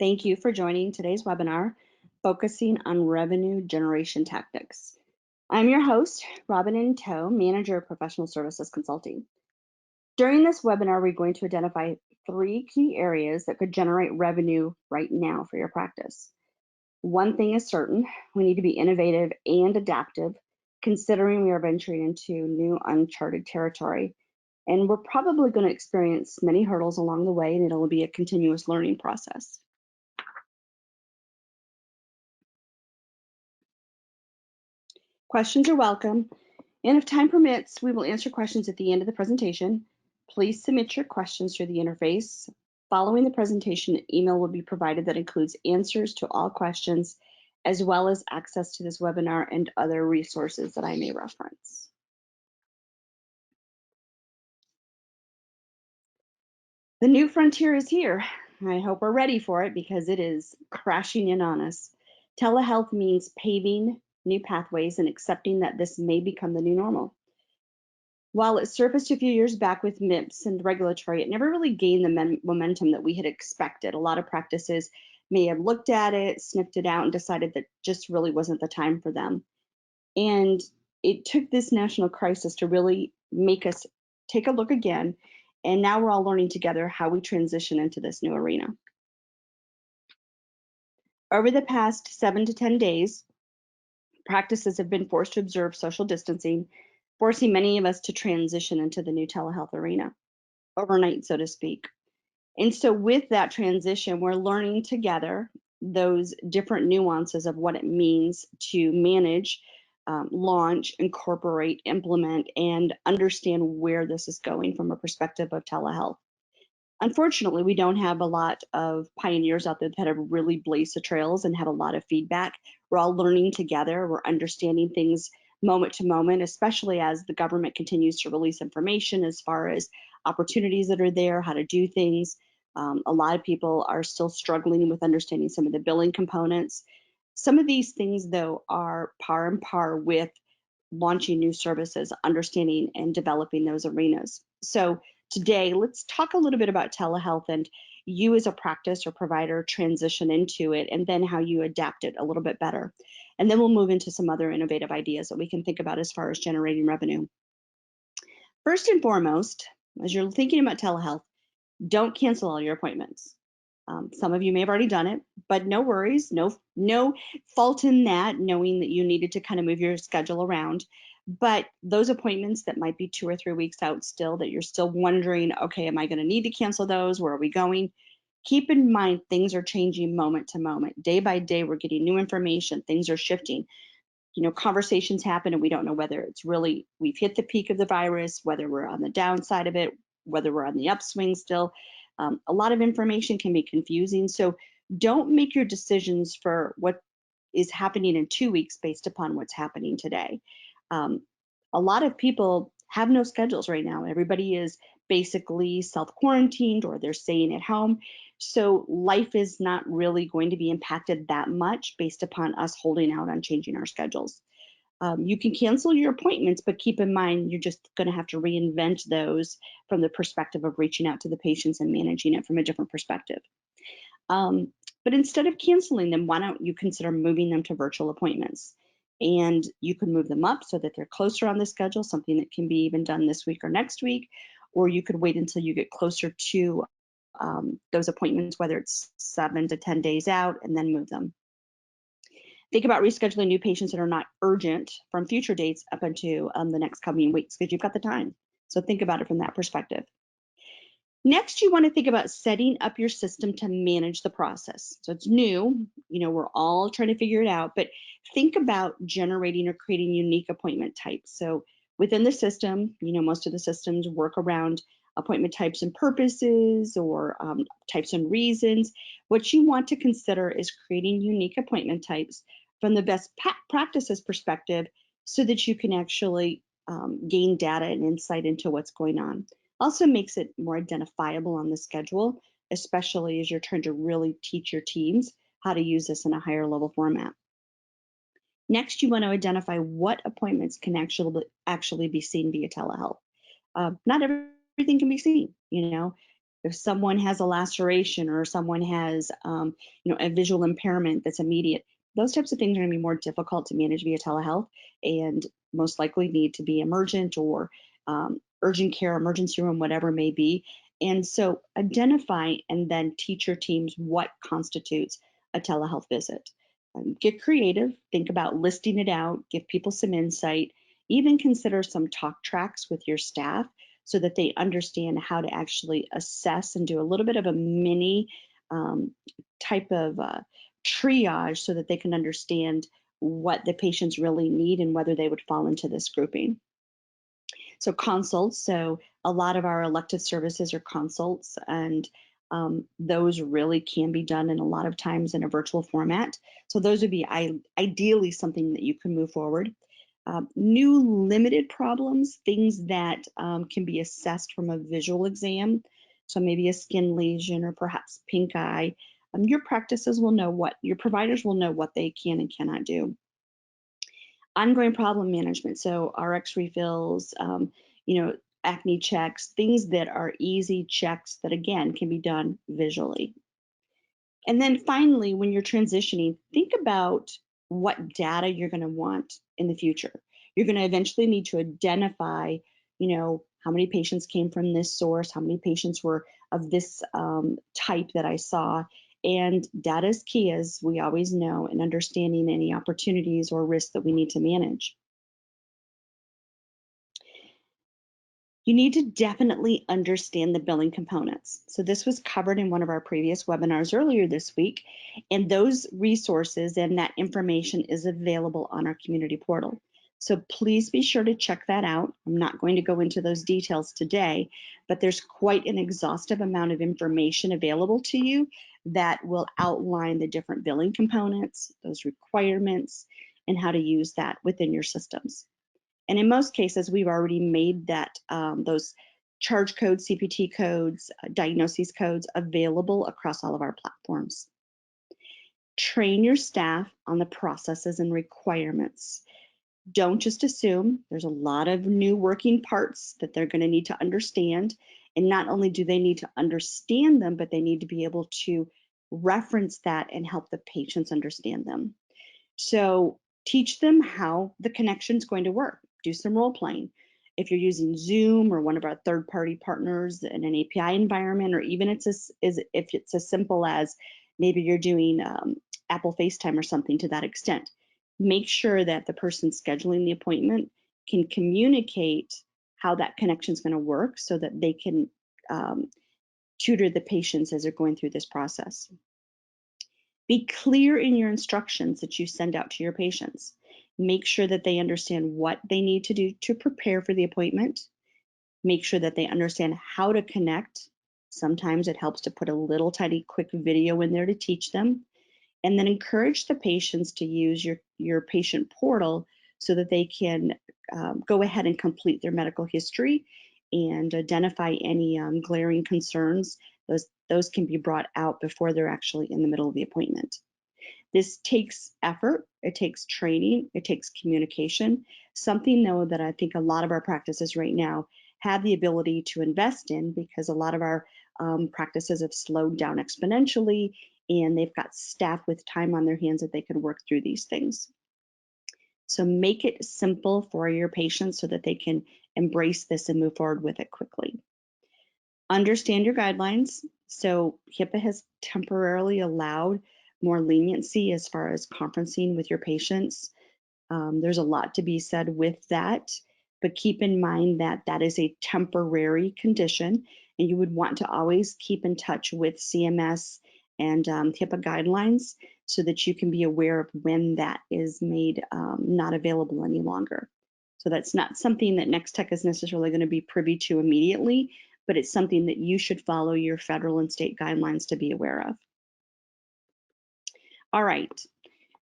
Thank you for joining today's webinar, focusing on revenue generation tactics. I'm your host, Robin Toe, Manager of Professional Services Consulting. During this webinar, we're going to identify 3 key areas that could generate revenue right now for your practice. One thing is certain, we need to be innovative and adaptive, considering we are venturing into new uncharted territory. And we're probably going to experience many hurdles along the way, and it'll be a continuous learning process. Questions are welcome, and if time permits, we will answer questions at the end of the presentation. Please submit your questions through the interface. Following the presentation, an email will be provided that includes answers to all questions, as well as access to this webinar and other resources that I may reference. The new frontier is here. I hope we're ready for it because it is crashing in on us. Telehealth means paving new pathways and accepting that this may become the new normal. While it surfaced a few years back with MIPS and regulatory, it never really gained the momentum that we had expected. A lot of practices may have looked at it, sniffed it out, and decided that just really wasn't the time for them. And it took this national crisis to really make us take a look again. And now we're all learning together how we transition into this new arena. Over the past 7 to 10 days, practices have been forced to observe social distancing, forcing many of us to transition into the new telehealth arena, overnight, so to speak. And so with that transition, we're learning together those different nuances of what it means to manage, launch, incorporate, implement, and understand where this is going from a perspective of telehealth. Unfortunately, we don't have a lot of pioneers out there that have really blazed the trails and have a lot of feedback. We're all learning together. We're understanding things moment to moment, especially as the government continues to release information as far as opportunities that are there, how to do things. A lot of people are still struggling with understanding some of the billing components. Some of these things, though, are par and par with launching new services, understanding and developing those arenas. So today, let's talk a little bit about telehealth and you as a practice or provider transition into it, and then how you adapt it a little bit better. And then we'll move into some other innovative ideas that we can think about as far as generating revenue. First and foremost, as you're thinking about telehealth, don't cancel all your appointments. Some of you may have already done it, but no worries, no fault in that, knowing that you needed to kind of move your schedule around. But those appointments that might be 2 or 3 weeks out still, that you're still wondering, okay, am I going to need to cancel those? Where are we going? Keep in mind, things are changing moment to moment. Day by day, we're getting new information. Things are shifting. Conversations happen and we don't know whether it's really, we've hit the peak of the virus, whether we're on the downside of it, whether we're on the upswing still. A lot of information can be confusing. So don't make your decisions for what is happening in 2 weeks based upon what's happening today. A lot of people have no schedules right now. Everybody is basically self-quarantined or they're staying at home. So life is not really going to be impacted that much based upon us holding out on changing our schedules. You can cancel your appointments, but keep in mind you're just going to have to reinvent those from the perspective of reaching out to the patients and managing it from a different perspective. But instead of canceling them, why don't you consider moving them to virtual appointments? And you can move them up so that they're closer on the schedule, something that can be even done this week or next week, or you could wait until you get closer to those appointments, whether it's 7 to 10 days out, and then move them. Think about rescheduling new patients that are not urgent from future dates up into the next coming weeks, because you've got the time. So think about it from that perspective. Next, you want to think about setting up your system to manage the process. So it's new, we're all trying to figure it out, but think about generating or creating unique appointment types. So within the system, most of the systems work around appointment types and purposes, or types and reasons. What you want to consider is creating unique appointment types from the best practices perspective so that you can actually gain data and insight into what's going on. Also makes it more identifiable on the schedule, especially as you're trying to really teach your teams how to use this in a higher level format. Next, you want to identify what appointments can actually be seen via telehealth. Not everything can be seen, If someone has a laceration or someone has, a visual impairment that's immediate, those types of things are going to be more difficult to manage via telehealth and most likely need to be emergent or urgent care, emergency room, whatever it may be. And so identify and then teach your teams what constitutes a telehealth visit. Get creative, think about listing it out, give people some insight, even consider some talk tracks with your staff so that they understand how to actually assess and do a little bit of a mini um, type of triage so that they can understand what the patients really need and whether they would fall into this grouping. So consults, so a lot of our elective services are consults, and those really can be done in a lot of times in a virtual format. So those would be ideally something that you can move forward. New limited problems, things that can be assessed from a visual exam, so maybe a skin lesion or perhaps pink eye. Your practices will know what, your providers will know what they can and cannot do. Ongoing problem management, so RX refills, you know, acne checks, things that are easy checks that again can be done visually. And then finally, when you're transitioning, think about what data you're going to want in the future. You're going to eventually need to identify, how many patients came from this source, how many patients were of this type that I saw. And data is key, as we always know, in understanding any opportunities or risks that we need to manage. You need to definitely understand the billing components. So this was covered in one of our previous webinars earlier this week, and those resources and that information is available on our community portal. So please be sure to check that out. I'm not going to go into those details today, but there's quite an exhaustive amount of information available to you that will outline the different billing components, those requirements, and how to use that within your systems. And in most cases, we've already made that those charge codes, CPT codes, diagnosis codes available across all of our platforms. Train your staff on the processes and requirements. Don't just assume. There's a lot of new working parts that they're going to need to understand. And not only do they need to understand them, but they need to be able to reference that and help the patients understand them. So teach them how the connection is going to work. Do some role playing. If you're using Zoom or one of our third-party partners in an API environment, or even if it's as simple as maybe you're doing Apple FaceTime or something to that extent, make sure that the person scheduling the appointment can communicate how that connection is going to work so that they can tutor the patients as they're going through this process. Be clear in your instructions that you send out to your patients. Make sure that they understand what they need to do to prepare for the appointment. Make sure that they understand how to connect. Sometimes it helps to put a little tiny quick video in there to teach them. And then encourage the patients to use your patient portal so that they can go ahead and complete their medical history and identify any glaring concerns. Those can be brought out before they're actually in the middle of the appointment. This takes effort, it takes training, it takes communication, something though that I think a lot of our practices right now have the ability to invest in because a lot of our practices have slowed down exponentially and they've got staff with time on their hands that they could work through these things. So make it simple for your patients so that they can embrace this and move forward with it quickly. Understand your guidelines. So HIPAA has temporarily allowed more leniency as far as conferencing with your patients. There's a lot to be said with that, but keep in mind that that is a temporary condition and you would want to always keep in touch with CMS and HIPAA guidelines so that you can be aware of when that is made not available any longer. So that's not something that Next Tech is necessarily going to be privy to immediately, but it's something that you should follow your federal and state guidelines to be aware of. All right,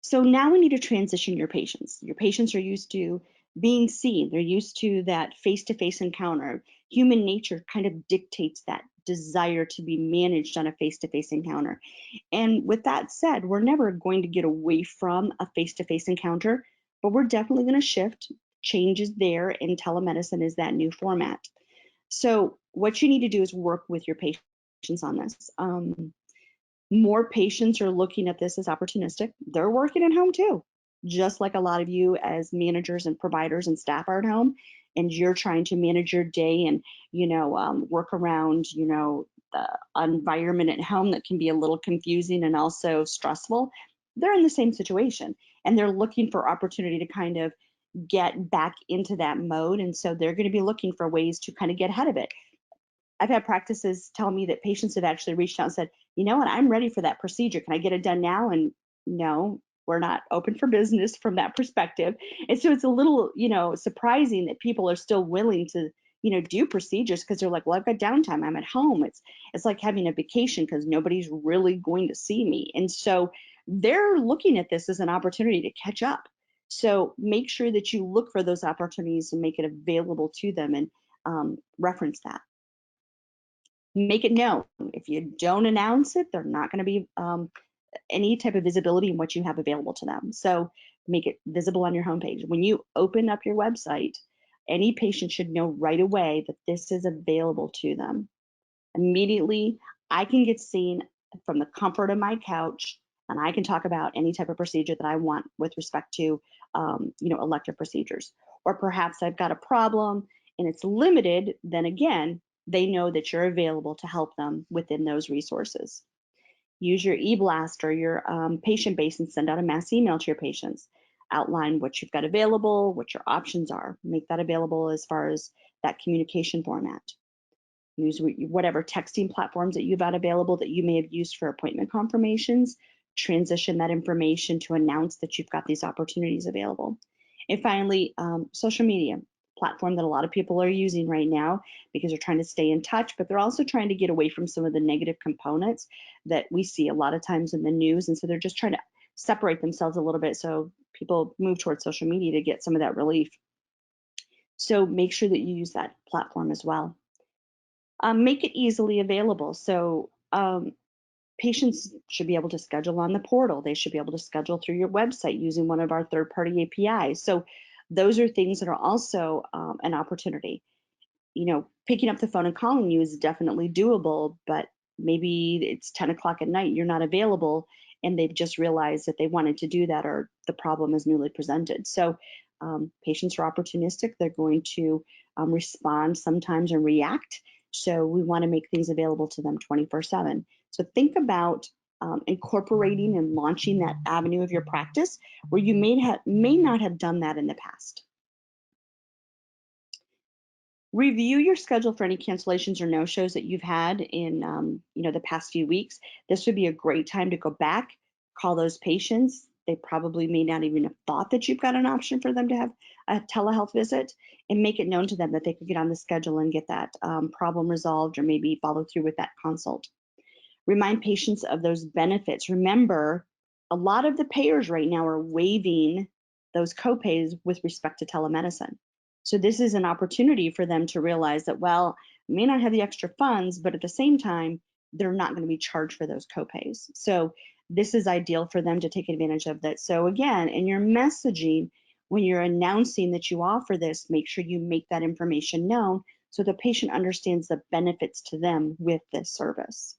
so now we need to transition your patients. Your patients are used to being seen. They're used to that face-to-face encounter. Human nature kind of dictates that desire to be managed on a face-to-face encounter. And with that said, we're never going to get away from a face-to-face encounter, but we're definitely going to shift. Changes there, and telemedicine is that new format. So what you need to do is work with your patients. on this. More patients are looking at this as opportunistic. They're working at home too, just like a lot of you as managers and providers and staff are at home, and you're trying to manage your day and work around the environment at home that can be a little confusing and also stressful. They're in the same situation, and they're looking for opportunity to kind of get back into that mode, and so they're going to be looking for ways to kind of get ahead of it. I've had practices tell me that patients have actually reached out and said, you know what, I'm ready for that procedure. Can I get it done now? And no, we're not open for business from that perspective. And so it's a little, surprising that people are still willing to, do procedures because they're like, well, I've got downtime. I'm at home. It's like having a vacation because nobody's really going to see me. And so they're looking at this as an opportunity to catch up. So make sure that you look for those opportunities and make it available to them and reference that. Make it known. If you don't announce it, they're not going to be any type of visibility in what you have available to them. So make it visible on your homepage. When you open up your website, any patient should know right away that this is available to them. Immediately, I can get seen from the comfort of my couch, and I can talk about any type of procedure that I want with respect to, elective procedures. Or perhaps I've got a problem and it's limited, then again, they know that you're available to help them within those resources. Use your e-blast or your patient base and send out a mass email to your patients. Outline what you've got available, what your options are. Make that available as far as that communication format. Use whatever texting platforms that you've got available that you may have used for appointment confirmations. Transition that information to announce that you've got these opportunities available. And finally, social media, platform that a lot of people are using right now because they're trying to stay in touch, but they're also trying to get away from some of the negative components that we see a lot of times in the news. And so they're just trying to separate themselves a little bit so people move towards social media to get some of that relief. So make sure that you use that platform as well. Make it easily available. So patients should be able to schedule on the portal. They should be able to schedule through your website using one of our third-party APIs. So those are things that are also an opportunity. Picking up the phone and calling you is definitely doable, but maybe it's 10 o'clock at night, you're not available, and they've just realized that they wanted to do that or the problem is newly presented. So patients are opportunistic. They're going to respond sometimes and react. So we want to make things available to them 24/7. So think about incorporating and launching that avenue of your practice where you may not have done that in the past. Review your schedule for any cancellations or no-shows that you've had in the past few weeks. This would be a great time to go back, call those patients. They probably may not even have thought that you've got an option for them to have a telehealth visit, and make it known to them that they could get on the schedule and get that problem resolved or maybe follow through with that consult. Remind patients of those benefits. Remember, a lot of the payers right now are waiving those copays with respect to telemedicine. So this is an opportunity for them to realize that, well, may not have the extra funds, but at the same time, they're not going to be charged for those copays. So this is ideal for them to take advantage of that. So again, in your messaging, when you're announcing that you offer this, make sure you make that information known so the patient understands the benefits to them with this service.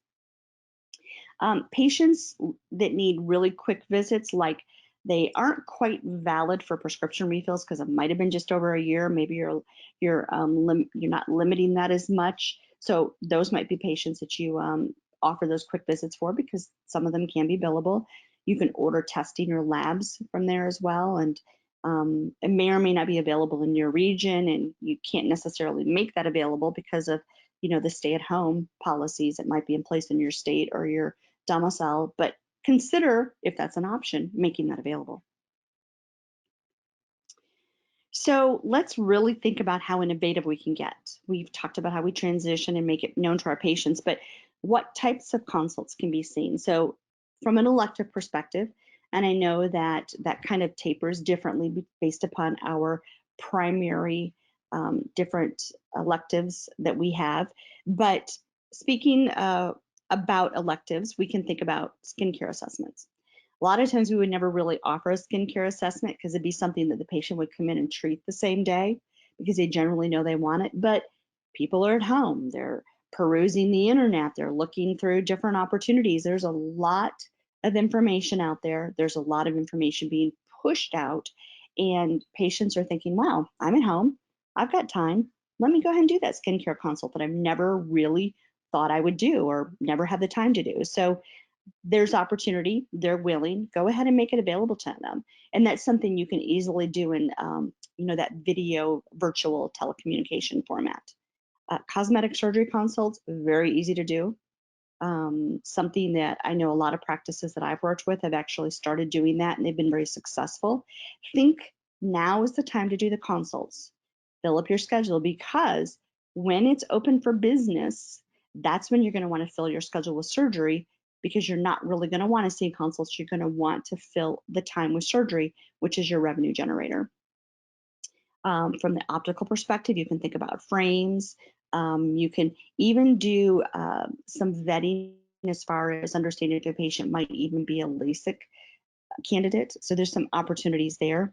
Patients that need really quick visits, like they aren't quite valid for prescription refills because it might have been just over a year. Maybe you're not limiting that as much. So those might be patients that you offer those quick visits for because some of them can be billable. You can order testing or labs from there as well, and it may or may not be available in your region, and you can't necessarily make that available because of the stay-at-home policies that might be in place in your state or your domicile, but consider, if that's an option, making that available. So let's really think about how innovative we can get. We've talked about how we transition and make it known to our patients, but what types of consults can be seen? So from an elective perspective, and I know that that kind of tapers differently based upon our primary different electives that we have, but speaking about electives, we can think about skincare assessments. A lot of times we would never really offer a skincare assessment because it'd be something that the patient would come in and treat the same day because they generally know they want it. But people are at home, they're perusing the internet, they're looking through different opportunities. There's a lot of information out there. There's a lot of information being pushed out, and patients are thinking, wow, I'm at home, I've got time. Let me go ahead and do that skincare consult that I've never really thought I would do or never had the time to do. So there's opportunity, they're willing, go ahead and make it available to them. And that's something you can easily do in, that video virtual telecommunication format. Cosmetic surgery consults, very easy to do. Something that I know a lot of practices that I've worked with have actually started doing that, and they've been very successful. Think now is the time to do the consults. Fill up your schedule, because when it's open for business, that's when you're going to want to fill your schedule with surgery, because you're not really going to want to see consults. You're going to want to fill the time with surgery, which is your revenue generator. From the optical perspective, you can think about frames. You can even do some vetting as far as understanding if a patient might even be a LASIK candidate. So there's some opportunities there.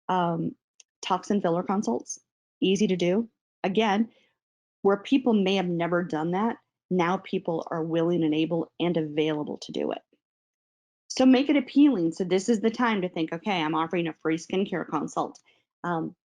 Toxin filler consults, easy to do. Again, where people may have never done that, now people are willing and able and available to do it. So make it appealing. So this is the time to think, okay, I'm offering a free skincare consult.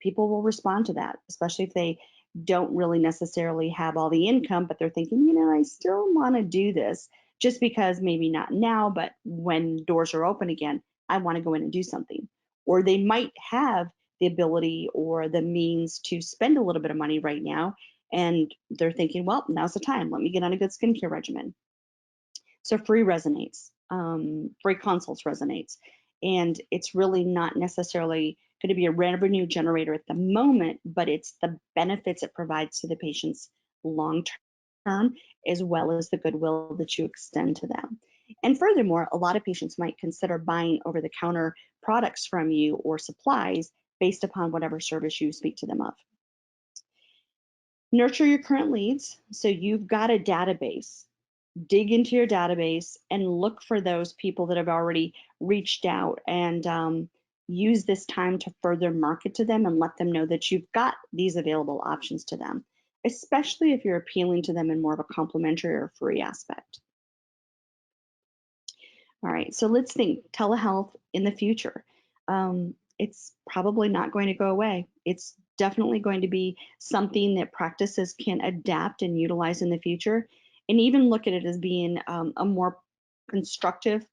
People will respond to that, especially if they don't really necessarily have all the income, but they're thinking, I still want to do this, just because maybe not now, but when doors are open again, I want to go in and do something. Or they might have the ability or the means to spend a little bit of money right now, and they're thinking, well, now's the time. Let me get on a good skincare regimen. So free resonates, free consults resonates. And it's really not necessarily going to be a revenue generator at the moment, but it's the benefits it provides to the patients long term, as well as the goodwill that you extend to them. And furthermore, a lot of patients might consider buying over the counter products from you or supplies based upon whatever service you speak to them of. Nurture your current leads. So you've got a database. Dig into your database and look for those people that have already reached out, and use this time to further market to them and let them know that you've got these available options to them, especially if you're appealing to them in more of a complimentary or free aspect. All right, so let's think telehealth in the future. It's probably not going to go away. It's definitely going to be something that practices can adapt and utilize in the future, and even look at it as being a more constructive,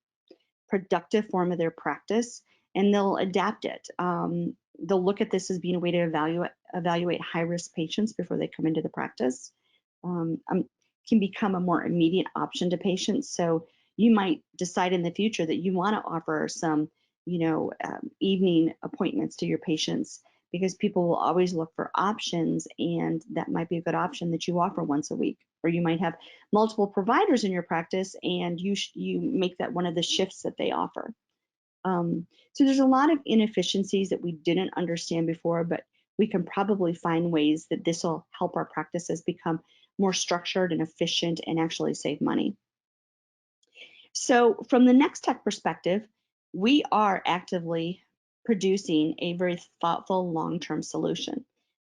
productive form of their practice, and they'll adapt it. They'll look at this as being a way to evaluate high-risk patients before they come into the practice. Can become a more immediate option to patients. So you might decide in the future that you want to offer some, evening appointments to your patients, because people will always look for options, and that might be a good option that you offer once a week. Or you might have multiple providers in your practice, and you make that one of the shifts that they offer. So there's a lot of inefficiencies that we didn't understand before, but we can probably find ways that this will help our practices become more structured and efficient and actually save money. So from the Next Tech perspective, we are actively producing a very thoughtful long-term solution.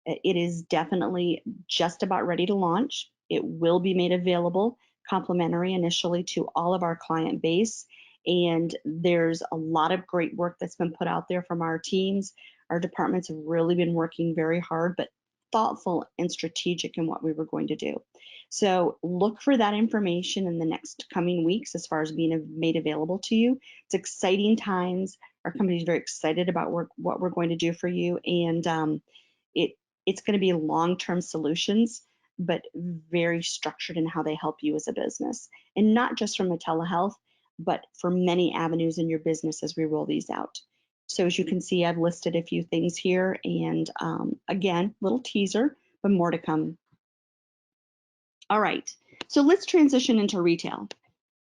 It is definitely just about ready to launch. It will be made available complimentary initially to all of our client base. And there's a lot of great work that's been put out there from our teams. Our departments have really been working very hard, but thoughtful and strategic in what we were going to do. So look for that information in the next coming weeks as far as being made available to you. It's exciting times. Our company is very excited about what we're going to do for you, and it's going to be long-term solutions, but very structured in how they help you as a business, and not just from a telehealth, but for many avenues in your business as we roll these out. So as you can see, I've listed a few things here, and again, little teaser, but more to come. All right, so let's transition into retail.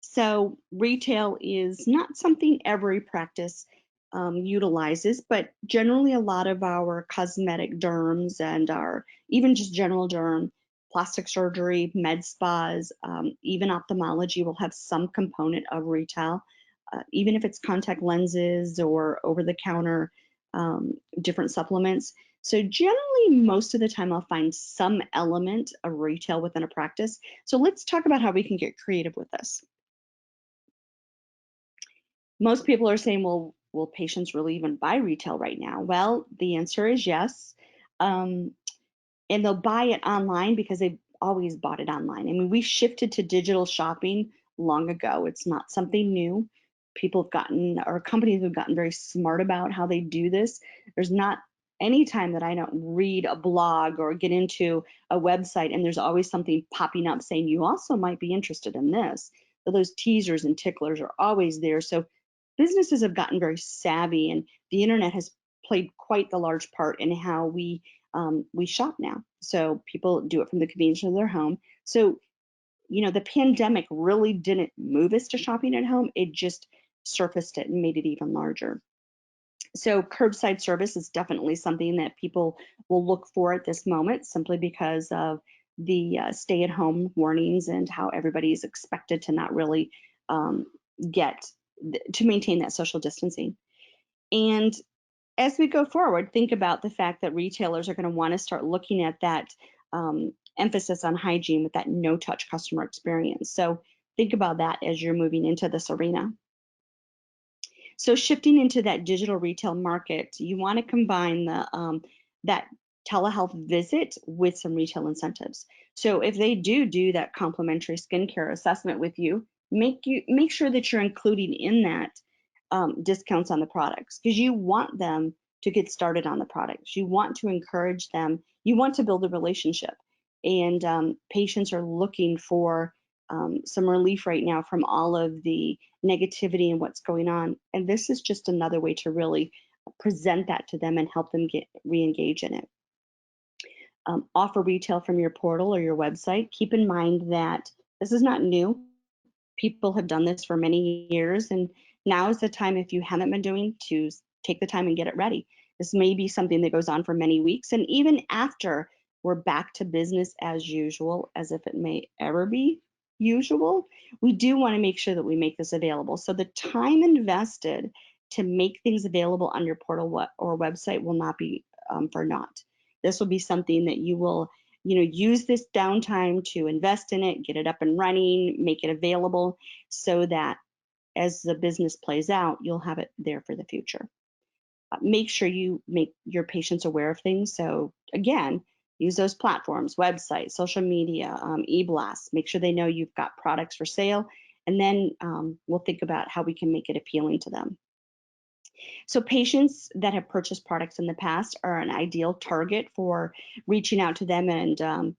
So retail is not something every practice utilizes, but generally a lot of our cosmetic derms and our even just general derm, plastic surgery, med spas, even ophthalmology will have some component of retail, even if it's contact lenses or over-the-counter different supplements. So generally, most of the time, I'll find some element of retail within a practice. So let's talk about how we can get creative with this. Most people are saying, well, will patients really even buy retail right now? Well, the answer is yes. Um, and they'll buy it online because they've always bought it online. I mean, we shifted to digital shopping long ago. It's not something new. People have gotten, or companies have gotten very smart about how they do this. There's not any time that I don't read a blog or get into a website and there's always something popping up saying you also might be interested in this. So those teasers and ticklers are always there. So businesses have gotten very savvy, and the internet has played quite the large part in how we shop now. So people do it from the convenience of their home. So, the pandemic really didn't move us to shopping at home. It just surfaced it and made it even larger. So curbside service is definitely something that people will look for at this moment simply because of the stay-at-home warnings and how everybody is expected to not really um, get to maintain that social distancing. And as we go forward, think about the fact that retailers are going to want to start looking at that emphasis on hygiene with that no touch customer experience. So think about that as you're moving into this arena. So shifting into that digital retail market, you want to combine that telehealth visit with some retail incentives. So if they do that complimentary skincare assessment with you, make sure that you're including in that discounts on the products because you want them to get started on the products. You want to encourage them. You want to build a relationship, and patients are looking for some relief right now from all of the negativity and what's going on. And this is just another way to really present that to them and help them get re-engage in it. Offer retail from your portal or your website. Keep in mind that this is not new. People have done this for many years, and now is the time, if you haven't been doing, to take the time and get it ready. This may be something that goes on for many weeks, and even after we're back to business as usual, as if it may ever be usual, we do want to make sure that we make this available. So the time invested to make things available on your portal or website will not be for naught. This will be something that you will use this downtime to invest in it, get it up and running, make it available so that as the business plays out, you'll have it there for the future. Make sure you make your patients aware of things. So again, use those platforms, websites, social media, e-blasts. Make sure they know you've got products for sale, and then we'll think about how we can make it appealing to them. So patients that have purchased products in the past are an ideal target for reaching out to them and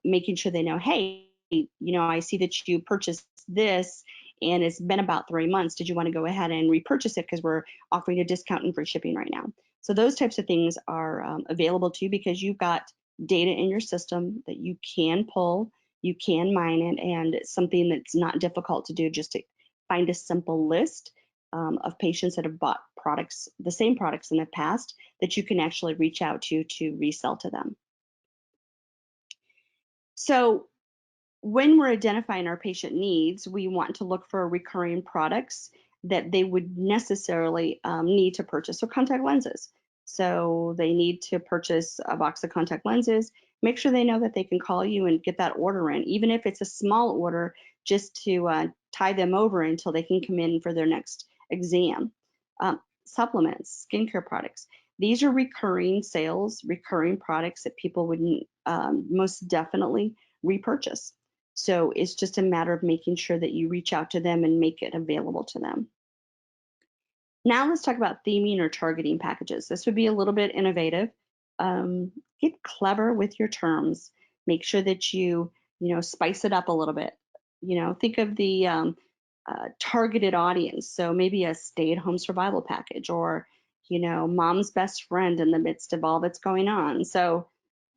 making sure they know, hey, I see that you purchased this and it's been about 3 months. Did you want to go ahead and repurchase it because we're offering a discount and free shipping right now? So those types of things are available to you because you've got data in your system that you can pull, you can mine it, and it's something that's not difficult to do. Just to find a simple list of patients that have bought products, the same products in the past, that you can actually reach out to resell to them. So when we're identifying our patient needs, we want to look for recurring products that they would necessarily need to purchase. So contact lenses. So they need to purchase a box of contact lenses. Make sure they know that they can call you and get that order in, even if it's a small order, just to tie them over until they can come in for their next exam. Supplements, skincare products. These are recurring sales, recurring products that people would most definitely repurchase. So it's just a matter of making sure that you reach out to them and make it available to them. Now let's talk about theming or targeting packages. This would be a little bit innovative. Get clever with your terms. Make sure that you spice it up a little bit. Think of the targeted audience. So maybe a stay-at-home survival package, or mom's best friend in the midst of all that's going on. So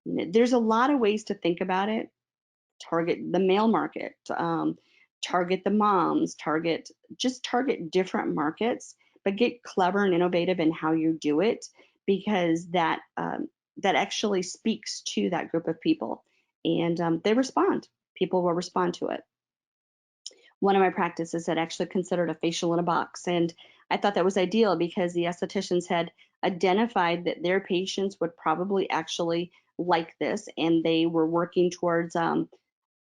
there's a lot of ways to think about it. Target the male market, target the moms, target different markets, but get clever and innovative in how you do it, because that actually speaks to that group of people, and they respond. People will respond to it. One of my practices had actually considered a facial in a box, and I thought that was ideal because the estheticians had identified that their patients would probably actually like this, and they were working towards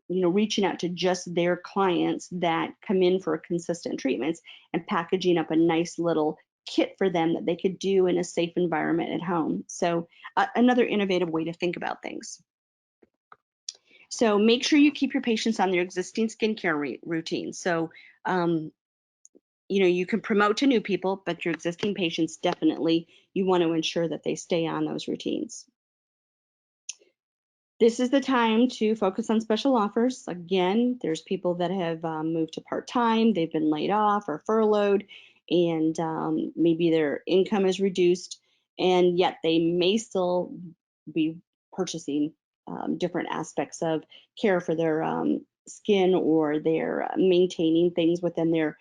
reaching out to just their clients that come in for consistent treatments and packaging up a nice little kit for them that they could do in a safe environment at home. So, another innovative way to think about things. So, make sure you keep your patients on their existing skincare routine. So, um, you can promote to new people, but your existing patients definitely, you want to ensure that they stay on those routines. This is the time to focus on special offers. Again, there's people that have moved to part-time, they've been laid off or furloughed, and maybe their income is reduced, and yet they may still be purchasing different aspects of care for their skin, or they're maintaining things within their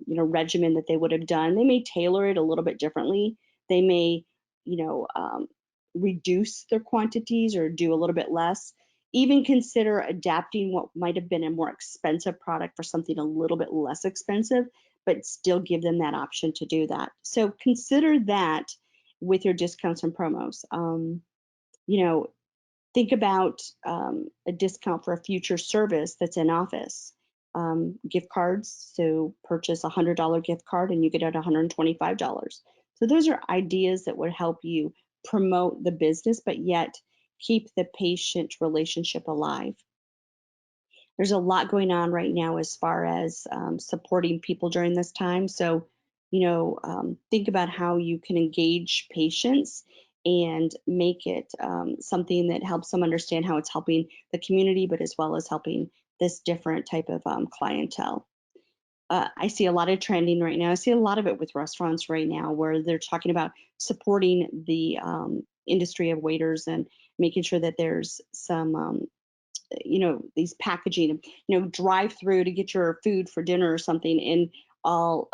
regimen that they would have done. They may tailor it a little bit differently. They may, you know, um, reduce their quantities or do a little bit less. Even consider adapting what might have been a more expensive product for something a little bit less expensive, but still give them that option to do that. So consider that with your discounts and promos. You know, think about a discount for a future service that's in office. Gift cards, so purchase a $100 gift card and you get it $125. So those are ideas that would help you promote the business, but yet keep the patient relationship alive. There's a lot going on right now as far as supporting people during this time. So, think about how you can engage patients and make it something that helps them understand how it's helping the community, but as well as helping this different type of clientele. I see a lot of trending right now. I see a lot of it with restaurants right now where they're talking about supporting the industry of waiters and making sure that there's some these packaging, drive through to get your food for dinner or something. And all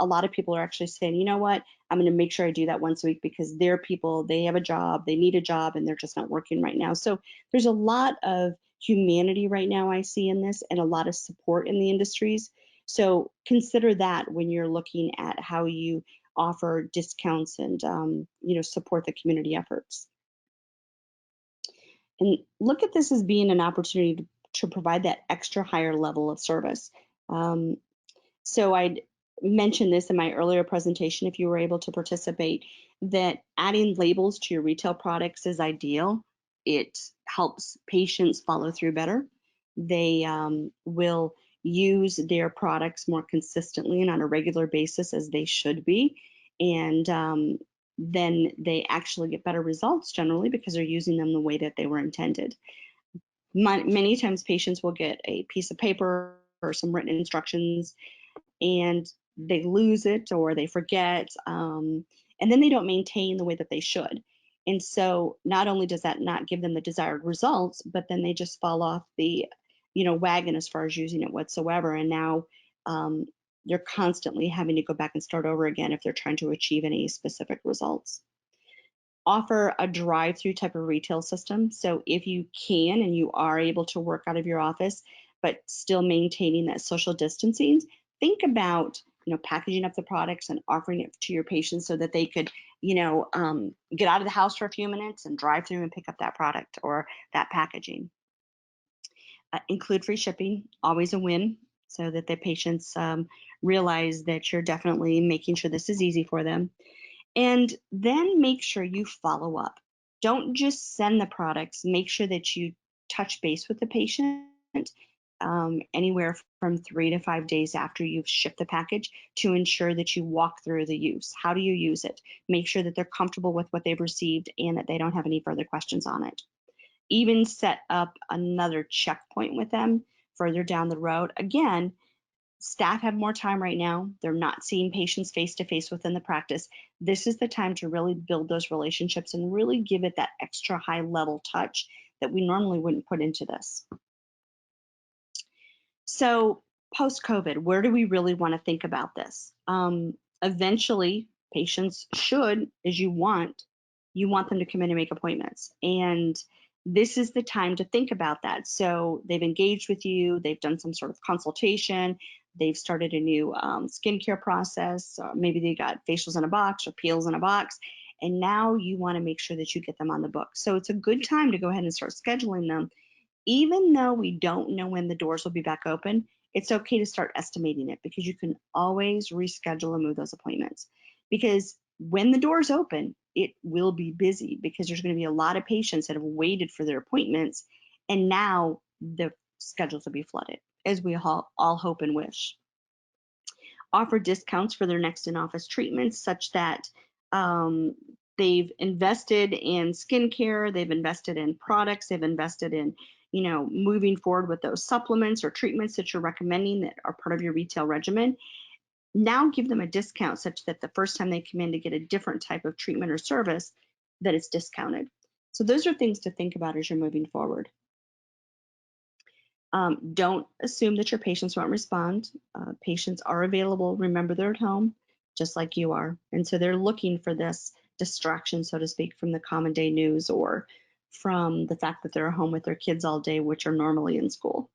a lot of people are actually saying, you know what, I'm going to make sure I do that once a week because they're people, they have a job, they need a job, and they're just not working right now. So there's a lot of humanity right now I see in this, and a lot of support in the industries. So consider that when you're looking at how you offer discounts and support the community efforts. And look at this as being an opportunity to provide that extra higher level of service. Um, so I'd mentioned this in my earlier presentation, if you were able to participate, that adding labels to your retail products is ideal. It helps patients follow through better. They will use their products more consistently and on a regular basis as they should be. And then they actually get better results generally because they're using them the way that they were intended. Many times patients will get a piece of paper or some written instructions and they lose it or they forget, and then they don't maintain the way that they should. And so not only does that not give them the desired results, but then they just fall off the wagon as far as using it whatsoever. And now um, they're constantly having to go back and start over again if they're trying to achieve any specific results. Offer a drive-through type of retail system. So if you can and you are able to work out of your office, but still maintaining that social distancing, think about packaging up the products and offering it to your patients so that they could get out of the house for a few minutes and drive through and pick up that product or that packaging. Include free shipping, always a win, so that the patients realize that you're definitely making sure this is easy for them. And then make sure you follow up. Don't just send the products. Make sure that you touch base with the patient anywhere from 3 to 5 days after you've shipped the package to ensure that you walk through the use. How do you use it? Make sure that they're comfortable with what they've received and that they don't have any further questions on it. Even set up another checkpoint with them further down the road. Again, staff have more time right now. They're not seeing patients face to face within the practice. This is the time to really build those relationships and really give it that extra high level touch that we normally wouldn't put into this. So post COVID, where do we really want to think about this? Eventually, patients should, as you want them to come in and make appointments. And this is the time to think about that. So they've engaged with you, they've done some sort of consultation, they've started a new skincare process, maybe they got facials in a box or peels in a box, and now you want to make sure that you get them on the book. So it's a good time to go ahead and start scheduling them. Even though we don't know when the doors will be back open, it's okay to start estimating it, because you can always reschedule and move those appointments. Because when the doors open, it will be busy, because there's going to be a lot of patients that have waited for their appointments, and now the schedules will be flooded, as we all hope and wish. Offer discounts for their next in-office treatments, such that um, they've invested in skincare, they've invested in products, they've invested in, moving forward with those supplements or treatments that you're recommending that are part of your retail regimen. Now give them a discount, such that the first time they come in to get a different type of treatment or service, that it's discounted. So those are things to think about as you're moving forward. Don't assume that your patients won't respond. Patients are available. Remember, they're at home just like you are. And so they're looking for this distraction, so to speak, from the common day news, or from the fact that they're home with their kids all day, which are normally in school.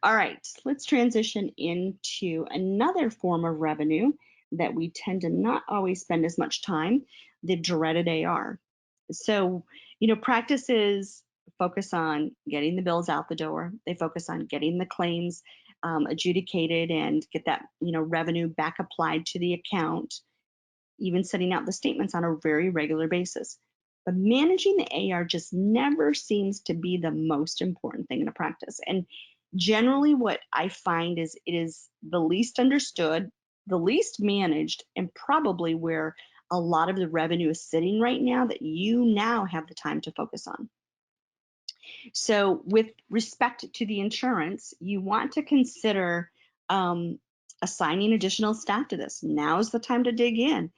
All right, let's transition into another form of revenue that we tend to not always spend as much time, the dreaded AR. So, practices focus on getting the bills out the door. They focus on getting the claims adjudicated and get that, revenue back applied to the account, even sending out the statements on a very regular basis. But managing the AR just never seems to be the most important thing in a practice. And generally, what I find is it is the least understood, the least managed, and probably where a lot of the revenue is sitting right now, that you now have the time to focus on. So, with respect to the insurance, you want to consider assigning additional staff to this. Now's the time to dig in.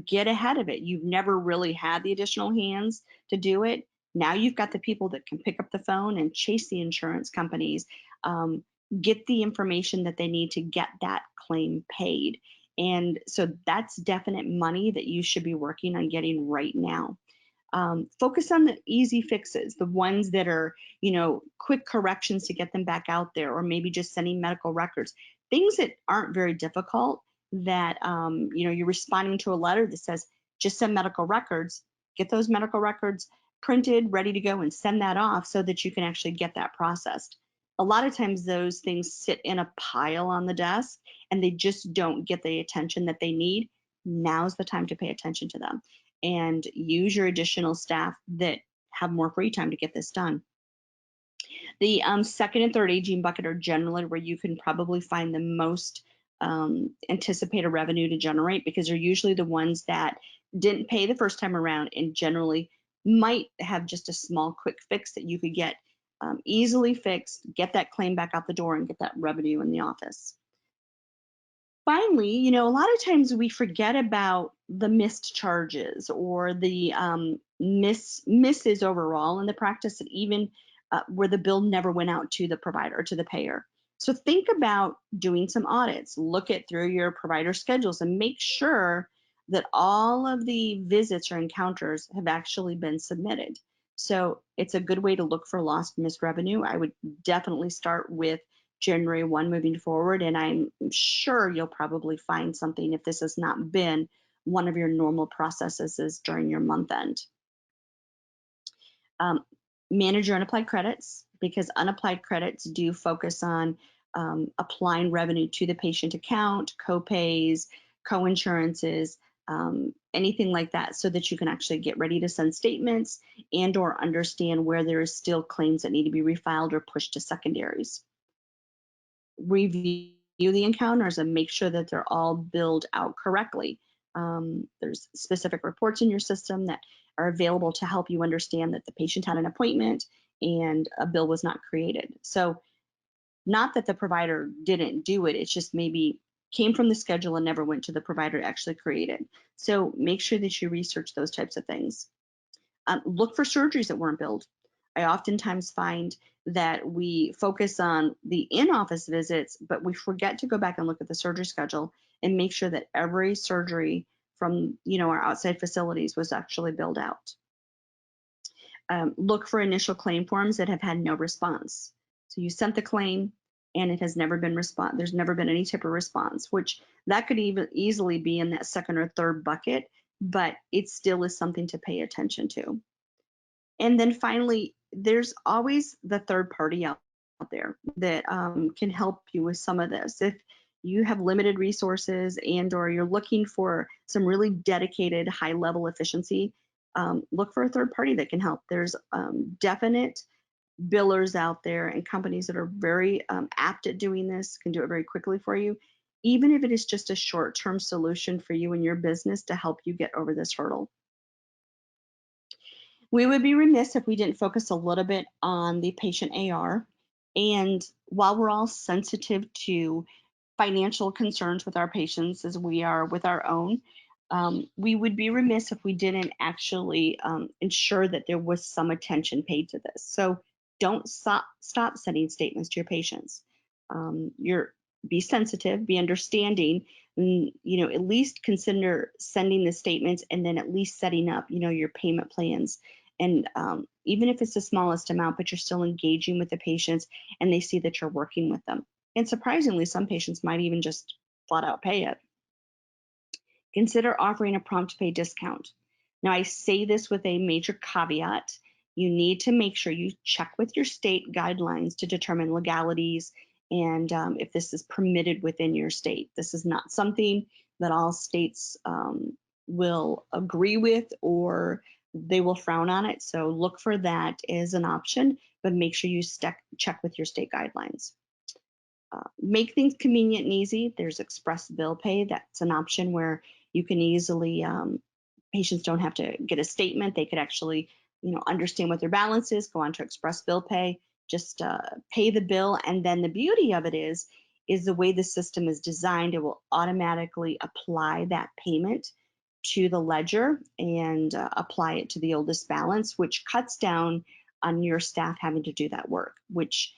Get ahead of it. You've never really had the additional hands to do it. Now you've got the people that can pick up the phone and chase the insurance companies, get the information that they need to get that claim paid. And so that's definite money that you should be working on getting right now. Focus on the easy fixes, the ones that are, quick corrections to get them back out there, or maybe just sending medical records, things that aren't very difficult, that, you're responding to a letter that says, just send medical records, get those medical records printed, ready to go, and send that off so that you can actually get that processed. A lot of times those things sit in a pile on the desk and they just don't get the attention that they need. Now's the time to pay attention to them and use your additional staff that have more free time to get this done. The second and third aging bucket are generally where you can probably find the most anticipated revenue to generate, because they're usually the ones that didn't pay the first time around and generally might have just a small quick fix that you could get easily fixed, get that claim back out the door, and get that revenue in the office. Finally, a lot of times we forget about the missed charges, or the misses overall in the practice, and even where the bill never went out to the provider or to the payer. So think about doing some audits, look at through your provider schedules, and make sure that all of the visits or encounters have actually been submitted. So it's a good way to look for lost missed revenue. I would definitely start with January 1 moving forward, and I'm sure you'll probably find something if this has not been one of your normal processes during your month end. Manage your unapplied credits, because unapplied credits do focus on applying revenue to the patient account, co-pays, co-insurances, anything like that, so that you can actually get ready to send statements and or understand where there is still claims that need to be refiled or pushed to secondaries. Review the encounters and make sure that they're all billed out correctly. There's specific reports in your system that are available to help you understand that the patient had an appointment and a bill was not created. So not that the provider didn't do it, it's just maybe came from the schedule and never went to the provider to actually create it. So make sure that you research those types of things. Look for surgeries that weren't billed. I oftentimes find that we focus on the in-office visits, but we forget to go back and look at the surgery schedule and make sure that every surgery from our outside facilities was actually billed out. Look for initial claim forms that have had no response. So you sent the claim and it has never been there's never been any type of response, which that could even easily be in that second or third bucket, but it still is something to pay attention to. And then finally, there's always the third party out there that can help you with some of this. If you have limited resources and or you're looking for some really dedicated high level efficiency, look for a third party that can help. There's definite billers out there and companies that are very apt at doing this, can do it very quickly for you, even if it is just a short-term solution for you and your business to help you get over this hurdle. We would be remiss if we didn't focus a little bit on the patient AR. And while we're all sensitive to financial concerns with our patients as we are with our own, we would be remiss if we didn't actually ensure that there was some attention paid to this. So don't stop sending statements to your patients. You're Be sensitive, be understanding, and at least consider sending the statements and then at least setting up your payment plans. And even if it's the smallest amount, but you're still engaging with the patients and they see that you're working with them. And surprisingly, some patients might even just flat out pay it. Consider offering a prompt pay discount. Now, I say this with a major caveat. You need to make sure you check with your state guidelines to determine legalities and if this is permitted within your state. This is not something that all states will agree with or they will frown on it. So look for that as an option, but make sure you check with your state guidelines. Make things convenient and easy. There's express bill pay. That's an option where you can easily, patients don't have to get a statement. They could actually, understand what their balance is, go on to express bill pay, just pay the bill. And then the beauty of it is the way the system is designed, it will automatically apply that payment to the ledger and apply it to the oldest balance, which cuts down on your staff having to do that work, which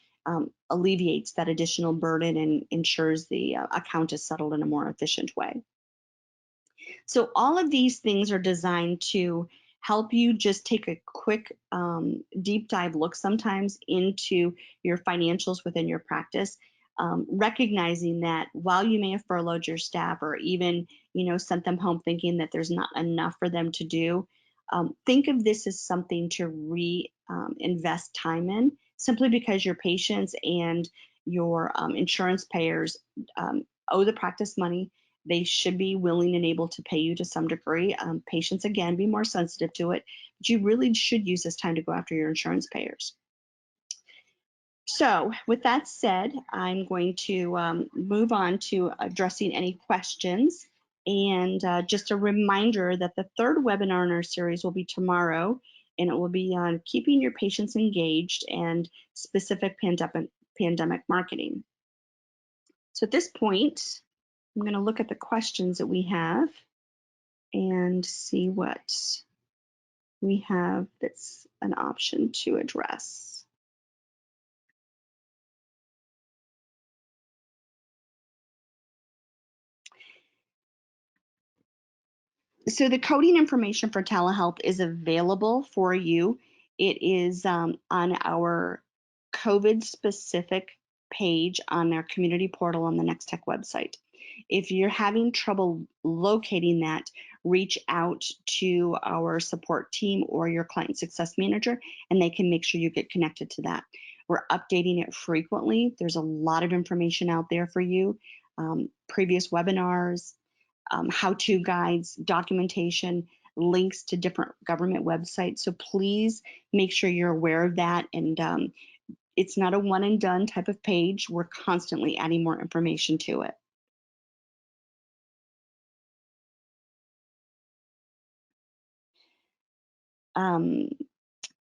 alleviates that additional burden and ensures the account is settled in a more efficient way. So all of these things are designed to help you just take a quick deep dive look sometimes into your financials within your practice, recognizing that while you may have furloughed your staff or even sent them home thinking that there's not enough for them to do, think of this as something to invest time in, simply because your patients and your insurance payers owe the practice money. They should be willing and able to pay you to some degree. Patients, again, be more sensitive to it, but you really should use this time to go after your insurance payers. So with that said, I'm going to move on to addressing any questions. And just a reminder that the third webinar in our series will be tomorrow, and it will be on keeping your patients engaged and specific pandemic marketing. So at this point, I'm going to look at the questions that we have and see what we have that's an option to address. So the coding information for telehealth is available for you. It is on our COVID specific page on our community portal on the Next Tech website. If you're having trouble locating that, reach out to our support team or your client success manager, and they can make sure you get connected to that. We're updating it frequently. There's a lot of information out there for you, previous webinars, how-to guides, documentation, links to different government websites. So please make sure you're aware of that. And it's not a one and done type of page. We're constantly adding more information to it.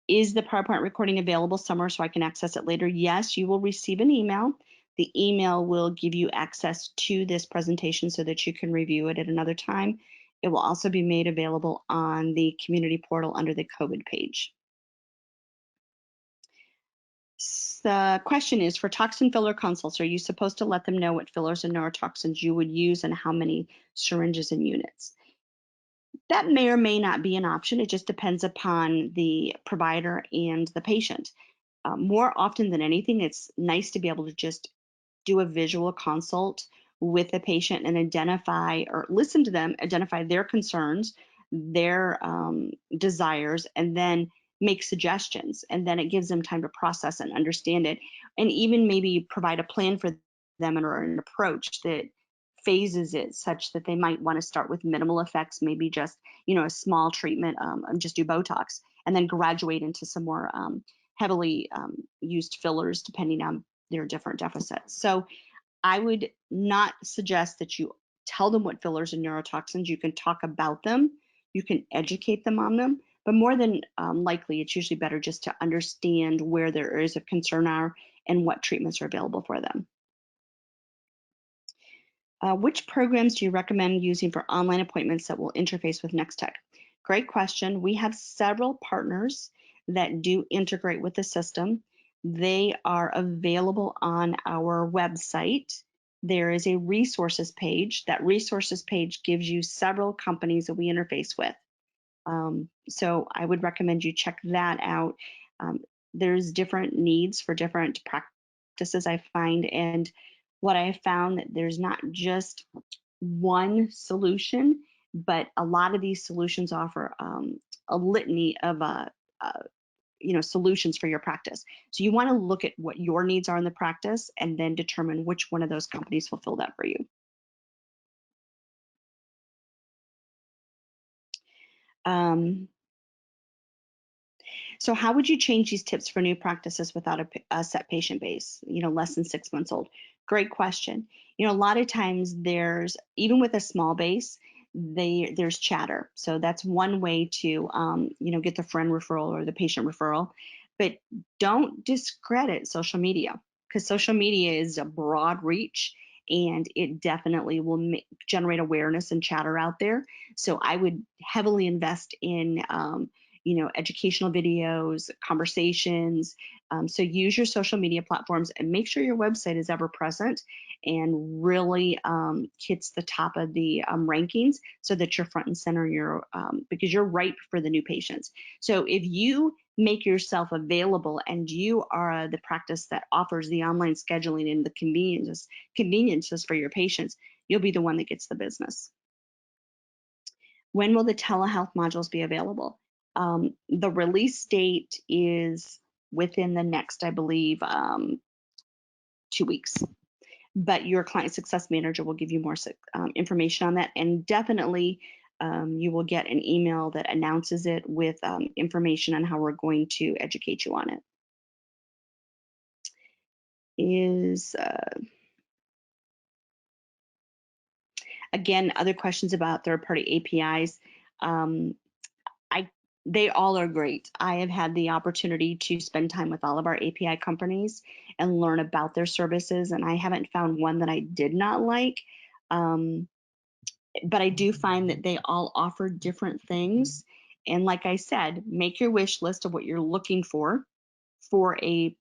Is the PowerPoint recording available somewhere so I can access it later? Yes, you will receive an email. The email will give you access to this presentation so that you can review it at another time. It will also be made available on the community portal under the COVID page. The question is, for toxin filler consults, are you supposed to let them know what fillers and neurotoxins you would use and how many syringes and units? That may or may not be an option. It just depends upon the provider and the patient. More often than anything, it's nice to be able to just do a visual consult with the patient and identify or listen to them, identify their concerns, their desires, and then make suggestions. And then it gives them time to process and understand it, and even maybe provide a plan for them or an approach that phases it such that they might want to start with minimal effects, maybe just a small treatment, just do Botox, and then graduate into some more heavily used fillers depending on their different deficits. So I would not suggest that you tell them what fillers and neurotoxins. You can talk about them, you can educate them on them, but more than likely, it's usually better just to understand where their areas of concern are and what treatments are available for them. Which programs do you recommend using for online appointments that will interface with Nextech? Great question. We have several partners that do integrate with the system. They are available on our website. There is a resources page. That resources page gives you several companies that we interface with. So I would recommend you check that out. There's different needs for different practices, I find, and what I have found that there's not just one solution, but a lot of these solutions offer a litany of solutions for your practice. So you want to look at what your needs are in the practice and then determine which one of those companies fulfill that for you. So how would you change these tips for new practices without a set patient base, less than 6 months old? Great question. A lot of times there's, even with a small base, there's chatter. So that's one way to, get the friend referral or the patient referral. But don't discredit social media, because social media is a broad reach and it definitely will generate awareness and chatter out there. So I would heavily invest in educational videos, conversations. So use your social media platforms and make sure your website is ever present and really hits the top of the rankings so that you're front and center in your, because you're ripe for the new patients. So if you make yourself available and you are the practice that offers the online scheduling and the conveniences for your patients, you'll be the one that gets the business. When will the telehealth modules be available? The release date is within the next, I believe, 2 weeks. But your client success manager will give you more information on that. And definitely you will get an email that announces it with information on how we're going to educate you on it. Again, other questions about third-party APIs. They all are great. I have had the opportunity to spend time with all of our API companies and learn about their services, and I haven't found one that I did not like. But I do find that they all offer different things. And like I said, make your wish list of what you're looking for a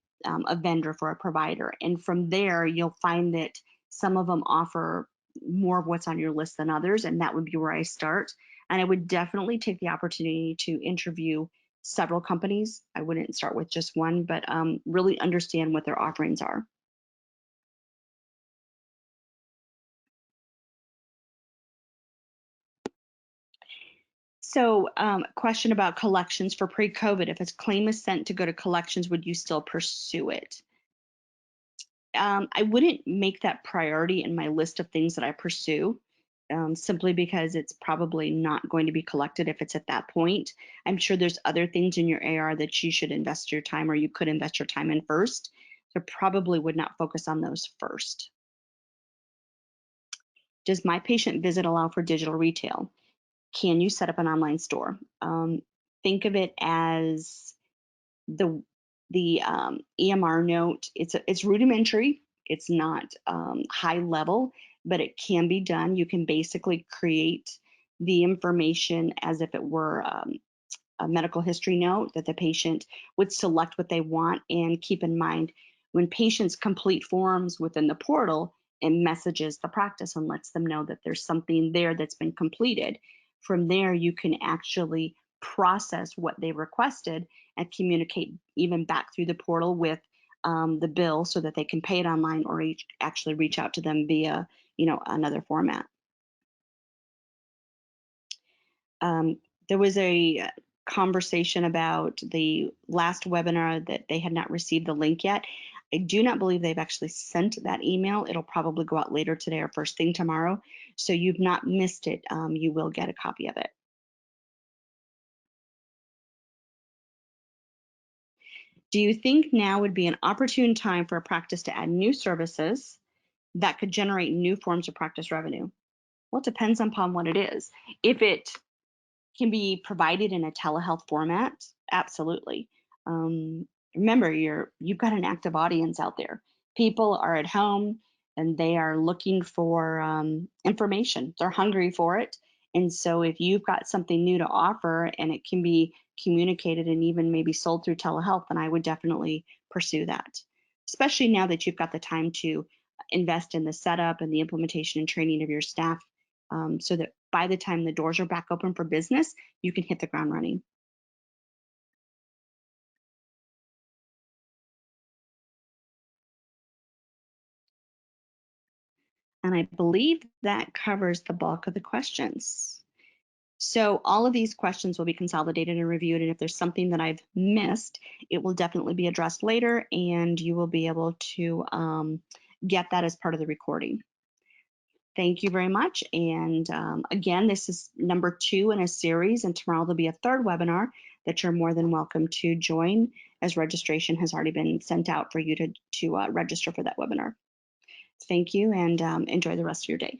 vendor, for a provider. And from there, you'll find that some of them offer more of what's on your list than others, and that would be where I start. And I would definitely take the opportunity to interview several companies. I wouldn't start with just one, but really understand what their offerings are. So, question about collections for pre-COVID. If a claim is sent to go to collections, would you still pursue it? I wouldn't make that priority in my list of things that I pursue, simply because it's probably not going to be collected if it's at that point. I'm sure there's other things in your AR that you should invest your time, or you could invest your time in first. So probably would not focus on those first. Does my patient visit allow for digital retail? Can you set up an online store? Think of it as the EMR note. It's rudimentary. It's not high level, but it can be done. You can basically create the information as if it were a medical history note that the patient would select what they want. And keep in mind, when patients complete forms within the portal, it messages the practice and lets them know that there's something there that's been completed. From there, you can actually process what they requested and communicate even back through the portal with the bill so that they can pay it online or actually reach out to them via, another format. Um, there was a conversation about the last webinar that they had not received the link yet. I do not believe they've actually sent that email. It'll probably go out later today or first thing tomorrow. So you've not missed it. You will get a copy of it. Do you think now would be an opportune time for a practice to add new services that could generate new forms of practice revenue? Well, it depends upon what it is. If it can be provided in a telehealth format, absolutely. Remember, you've got an active audience out there. People are at home and they are looking for information. They're hungry for it. And so, if you've got something new to offer and it can be communicated and even maybe sold through telehealth, then I would definitely pursue that. Especially now that you've got the time to invest in the setup and the implementation and training of your staff, so that by the time the doors are back open for business, you can hit the ground running. And I believe that covers the bulk of the questions. So all of these questions will be consolidated and reviewed, and if there's something that I've missed, it will definitely be addressed later, and you will be able to get that as part of the recording. Thank you very much. And again, this is number 2 in a series, and tomorrow there'll be a third webinar that you're more than welcome to join, as registration has already been sent out for you to register for that webinar. Thank you, and enjoy the rest of your day.